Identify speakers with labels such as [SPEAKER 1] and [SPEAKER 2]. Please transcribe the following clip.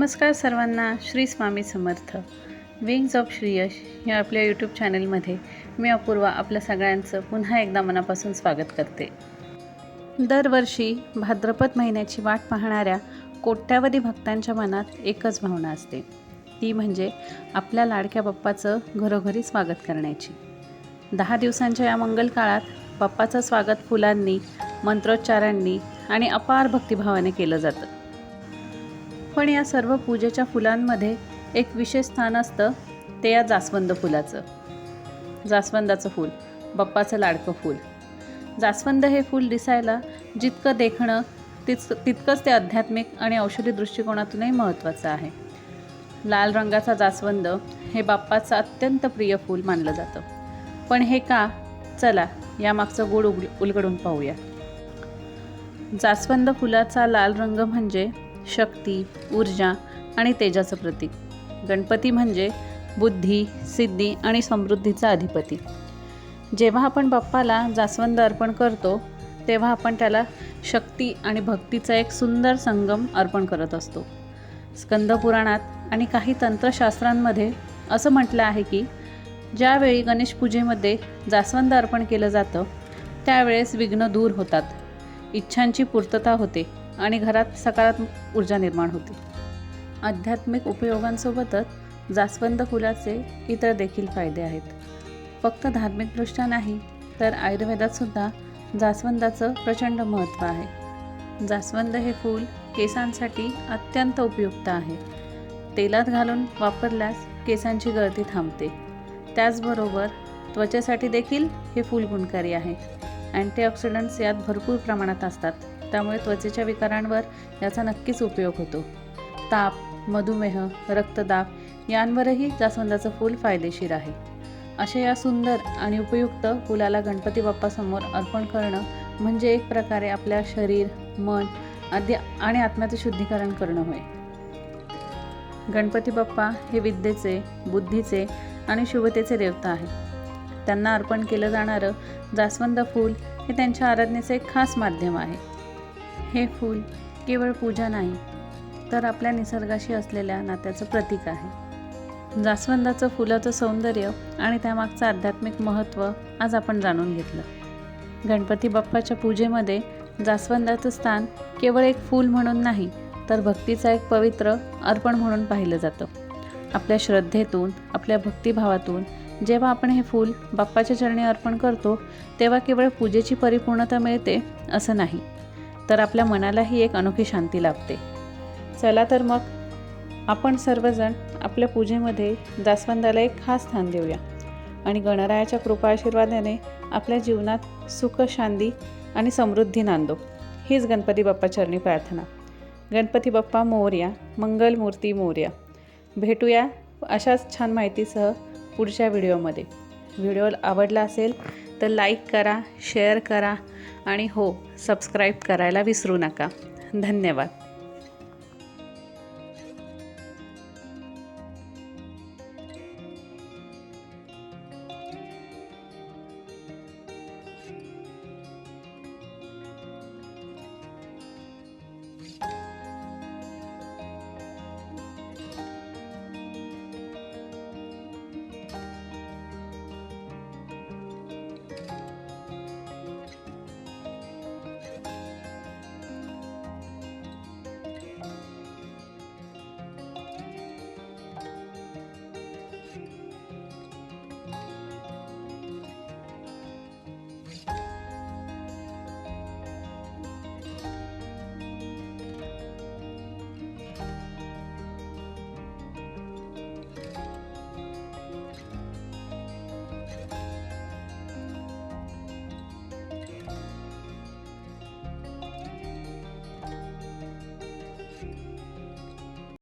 [SPEAKER 1] नमस्कार सर्वांना. Shri Swami Samarth. Wings of Shriyash या आपल्या यूट्यूब चॅनलमध्ये मी अपूर्वा आपल्या सगळ्यांचं पुन्हा एकदा मनापासून स्वागत करते. दरवर्षी भाद्रपद महिन्याची वाट पाहणाऱ्या कोट्यावधी भक्तांच्या मनात एकच भावना असते, ती म्हणजे आपल्या लाडक्या बाप्पाचं घरोघरी स्वागत करण्याची. 10 दिवसांच्या या मंगल काळात बाप्पाचं स्वागत फुलांनी, मंत्रोच्चारांनी आणि अपार भक्तिभावाने केलं जातं. पण या सर्व पूजेच्या फुलांमध्ये एक विशेष स्थान असतं, ते या जास्वंद फुलाचं. जास्वंदाचं फूल बाप्पाचं लाडकं फूल. जास्वंद हे फूल दिसायला जितकं देखणं तितकंच ते आध्यात्मिक आणि औषधी दृष्टिकोनातूनही महत्त्वाचं आहे. लाल रंगाचा जास्वंद हे बाप्पाचं अत्यंत प्रिय फूल मानलं जातं. पण हे का? चला यामागचं गूढ उलगडून पाहूया. जास्वंद फुलाचा लाल रंग म्हणजे शक्ती, ऊर्जा आणि तेजाचं प्रतीक. गणपती म्हणजे बुद्धी, सिद्धी आणि समृद्धीचा अधिपती. जेव्हा आपण बाप्पाला जास्वंद अर्पण करतो तेव्हा आपण त्याला शक्ती आणि भक्तीचा एक सुंदर संगम अर्पण करत असतो. स्कंद पुराणात आणि काही तंत्रशास्त्रांमध्ये असं म्हटलं आहे की ज्यावेळी गणेश पूजेमध्ये जास्वंद अर्पण केलं जातं त्यावेळेस विघ्न दूर होतात, इच्छांची पूर्तता होते आणि घरात सकारात्मक ऊर्जा निर्माण होते. आध्यात्मिक उपयोगांसोबतच जास्वंद फुलाचे इतर देखील फायदे आहेत. फक्त धार्मिकदृष्ट्या नाही तर आयुर्वेदातसुद्धा जास्वंदाचं प्रचंड महत्त्व आहे. जास्वंद हे फूल केसांसाठी अत्यंत उपयुक्त आहे. तेलात घालून वापरल्यास केसांची गळती थांबते. त्याचबरोबर त्वचेसाठी देखील हे फूल गुणकारी आहे. अँटीऑक्सिडंट्स यात भरपूर प्रमाणात असतात, त्यामुळे त्वचेच्या विकारांवर याचा नक्कीच उपयोग होतो. ताप, मधुमेह, रक्तदाब यांवरही जास्वंदाचं फूल फायदेशीर आहे. अशा या सुंदर आणि उपयुक्त फुलाला गणपती बाप्पासमोर अर्पण करणं म्हणजे एक प्रकारे आपल्या शरीर, मन आणि आत्म्याचं शुद्धीकरण करणं होय. गणपती बाप्पा हे विद्येचे, बुद्धीचे आणि शुभतेचे देवता आहेत. त्यांना अर्पण केलं जाणारं जास्वंद फूल हे त्यांच्या आराधनेचं एक खास माध्यम आहे. हे फूल केवळ पूजा नाही तर आपल्या निसर्गाशी असलेल्या नात्याचं प्रतीक आहे. जास्वंदाचं फुलाचं सौंदर्य आणि त्यामागचं आध्यात्मिक महत्त्व आज आपण जाणून घेतलं. गणपती बाप्पाच्या पूजेमध्ये जास्वंदाचं स्थान केवळ एक फूल म्हणून नाही तर भक्तीचा एक पवित्र अर्पण म्हणून पाहिलं जातं. आपल्या श्रद्धेतून, आपल्या भक्तिभावातून जेव्हा आपण हे फूल बाप्पाच्या चरणी अर्पण करतो तेव्हा केवळ पूजेची परिपूर्णता मिळते असं नाही, तर आपल्या मनालाही एक अनोखी शांती लाभते. चला तर मग आपण सर्वजण आपल्या पूजेमध्ये जास्वंदाला एक खास स्थान देऊया आणि गणरायाच्या कृपा आशीर्वादाने आपल्या जीवनात सुख, शांती आणि समृद्धी नांदो. हीच गणपती बाप्पा चरणी प्रार्थना. गणपती बाप्पा मोरया, मंगलमूर्ती मोरया. भेटूया अशाच छान माहितीसह पुढच्या व्हिडिओमध्ये. व्हिडिओ आवडला असेल तर लाईक करा, शेअर करा आणि हो, सबस्क्राईब करायला विसरू नका. धन्यवाद.